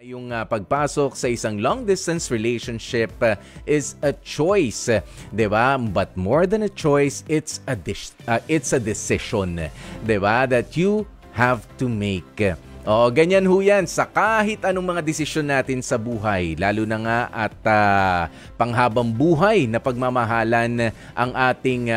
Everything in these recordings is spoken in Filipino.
Yung pagpasok sa isang long-distance relationship is a choice, 'di ba? But more than a choice, it's a decision, 'di ba? That you have to make. O, ganyan ho yan sa kahit anong mga desisyon natin sa buhay, lalo na nga at panghabang buhay na pagmamahalan ang ating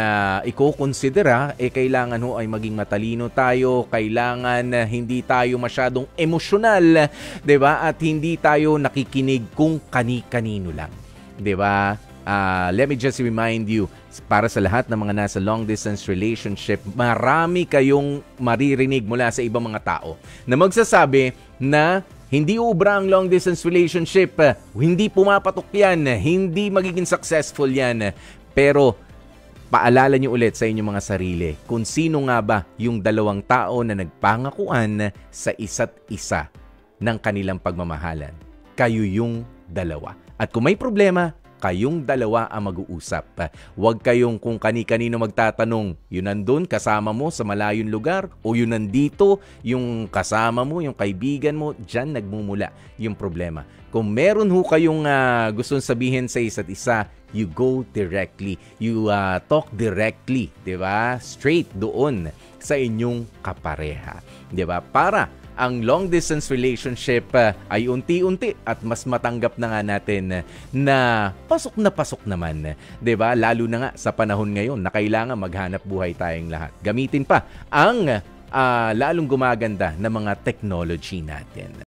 iko-considera, kailangan ho ay maging matalino tayo, kailangan hindi tayo masyadong emosyonal, 'di ba? At hindi tayo nakikinig kung kani-kanino lang, 'di ba? Let me just remind you, para sa lahat ng mga nasa long-distance relationship, marami kayong maririnig mula sa ibang mga tao na magsasabi na hindi ubra ang long-distance relationship, hindi pumapatok yan, hindi magiging successful yan. Pero paalala nyo ulit sa inyong mga sarili kung sino nga ba yung dalawang tao na nagpangakuan sa isa't isa ng kanilang pagmamahalan. Kayo yung dalawa. At kung may problema, kayong dalawa ang mag-uusap. Huwag kayong kung kani-kanino magtatanong, yun nandun kasama mo sa malayong lugar o yun nandito, yung kasama mo, yung kaibigan mo, dyan nagmumula yung problema. Kung meron ho kayong gustong sabihin sa isa't isa, you go directly. You talk directly, 'di ba? Straight doon sa inyong kapareha, 'di ba? Para ang long-distance relationship ay unti-unti at mas matanggap na nga natin na pasok naman. 'Di ba? Lalo na nga sa panahon ngayon na kailangan maghanap buhay tayong lahat. Gamitin pa ang lalong gumaganda na mga technology natin.